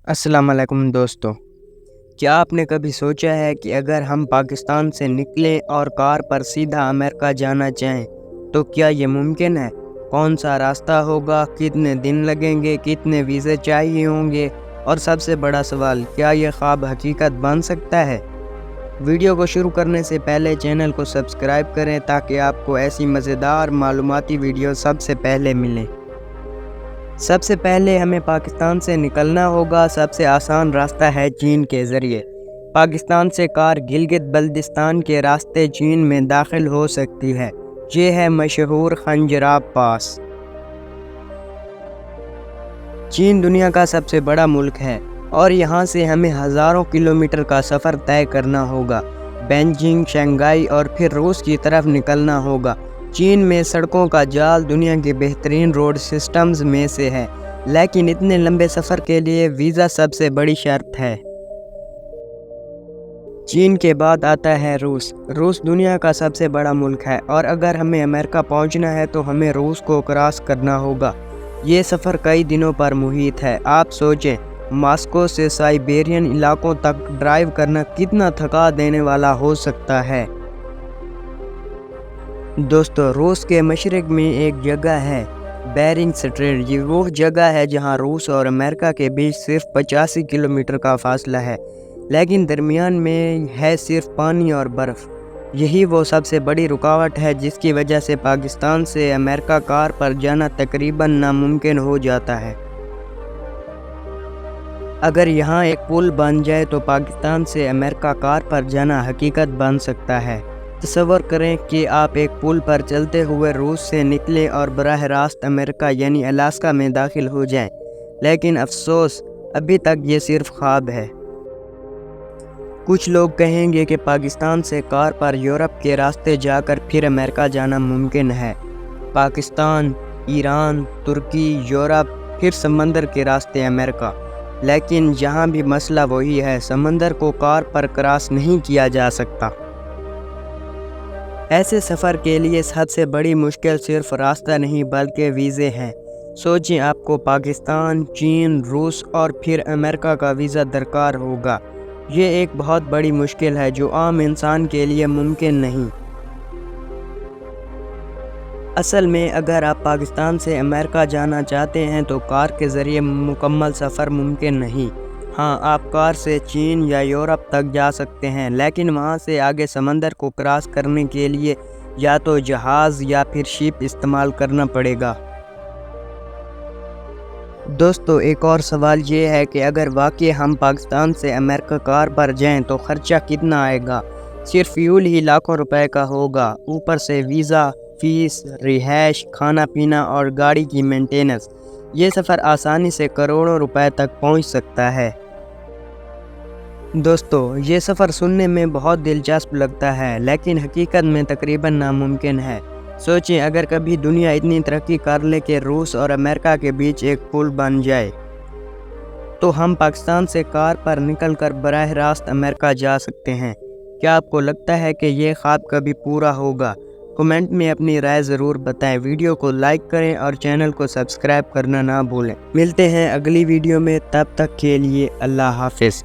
السلام علیکم دوستو، کیا آپ نے کبھی سوچا ہے کہ اگر ہم پاکستان سے نکلیں اور کار پر سیدھا امریکہ جانا چاہیں تو کیا یہ ممکن ہے؟ کون سا راستہ ہوگا، کتنے دن لگیں گے، کتنے ویزے چاہیے ہوں گے، اور سب سے بڑا سوال، کیا یہ خواب حقیقت بن سکتا ہے؟ ویڈیو کو شروع کرنے سے پہلے چینل کو سبسکرائب کریں تاکہ آپ کو ایسی مزیدار معلوماتی ویڈیو سب سے پہلے ملیں۔ سب سے پہلے ہمیں پاکستان سے نکلنا ہوگا۔ سب سے آسان راستہ ہے چین کے ذریعے۔ پاکستان سے کار گلگت بلتستان کے راستے چین میں داخل ہو سکتی ہے۔ یہ ہے مشہور خنجراب پاس۔ چین دنیا کا سب سے بڑا ملک ہے اور یہاں سے ہمیں ہزاروں کلومیٹر کا سفر طے کرنا ہوگا۔ بیجنگ، شنگھائی اور پھر روس کی طرف نکلنا ہوگا۔ چین میں سڑکوں کا جال دنیا کے بہترین روڈ سسٹمز میں سے ہے، لیکن اتنے لمبے سفر کے لیے ویزا سب سے بڑی شرط ہے۔ چین کے بعد آتا ہے روس۔ روس دنیا کا سب سے بڑا ملک ہے اور اگر ہمیں امریکہ پہنچنا ہے تو ہمیں روس کو کراس کرنا ہوگا۔ یہ سفر کئی دنوں پر محیط ہے۔ آپ سوچیں، ماسکو سے سائبیرین علاقوں تک ڈرائیو کرنا کتنا تھکا دینے والا ہو سکتا ہے۔ دوستو، روس کے مشرق میں ایک جگہ ہے بیرنگ سٹریٹ۔ یہ وہ جگہ ہے جہاں روس اور امریکہ کے بیچ صرف 85 کلومیٹر کا فاصلہ ہے، لیکن درمیان میں ہے صرف پانی اور برف۔ یہی وہ سب سے بڑی رکاوٹ ہے جس کی وجہ سے پاکستان سے امریکہ کار پر جانا تقریباً ناممکن ہو جاتا ہے۔ اگر یہاں ایک پل بن جائے تو پاکستان سے امریکہ کار پر جانا حقیقت بن سکتا ہے۔ تصور کریں کہ آپ ایک پل پر چلتے ہوئے روس سے نکلیں اور براہ راست امریکہ یعنی الاسکا میں داخل ہو جائیں، لیکن افسوس، ابھی تک یہ صرف خواب ہے۔ کچھ لوگ کہیں گے کہ پاکستان سے کار پر یورپ کے راستے جا کر پھر امریکہ جانا ممکن ہے۔ پاکستان، ایران، ترکی، یورپ، پھر سمندر کے راستے امریکہ۔ لیکن یہاں بھی مسئلہ وہی ہے، سمندر کو کار پر کراس نہیں کیا جا سکتا۔ ایسے سفر کے لیے سب سے بڑی مشکل صرف راستہ نہیں بلکہ ویزے ہیں۔ سوچیں، آپ کو پاکستان، چین، روس اور پھر امریکہ کا ویزا درکار ہوگا۔ یہ ایک بہت بڑی مشکل ہے جو عام انسان کے لیے ممکن نہیں۔ اصل میں اگر آپ پاکستان سے امریکہ جانا چاہتے ہیں تو کار کے ذریعے مکمل سفر ممکن نہیں۔ ہاں، آپ کار سے چین یا یورپ تک جا سکتے ہیں، لیکن وہاں سے آگے سمندر کو کراس کرنے کے لیے یا تو جہاز یا پھر شپ استعمال کرنا پڑے گا۔ دوستو، ایک اور سوال یہ ہے کہ اگر واقعی ہم پاکستان سے امریکہ کار پر جائیں تو خرچہ کتنا آئے گا؟ صرف فیول ہی لاکھوں روپے کا ہوگا، اوپر سے ویزا، فیس، رہائش، کھانا پینا اور گاڑی کی مینٹیننس۔ یہ سفر آسانی سے کروڑوں روپے تک پہنچ سکتا ہے۔ دوستو، یہ سفر سننے میں بہت دلچسپ لگتا ہے لیکن حقیقت میں تقریباً ناممکن ہے۔ سوچیں، اگر کبھی دنیا اتنی ترقی کر لے کہ روس اور امریکہ کے بیچ ایک پل بن جائے تو ہم پاکستان سے کار پر نکل کر براہ راست امریکہ جا سکتے ہیں۔ کیا آپ کو لگتا ہے کہ یہ خواب کبھی پورا ہوگا؟ کمنٹ میں اپنی رائے ضرور بتائیں۔ ویڈیو کو لائک کریں اور چینل کو سبسکرائب کرنا نہ بھولیں۔ ملتے ہیں اگلی ویڈیو میں، تب تک کے لیے اللہ حافظ۔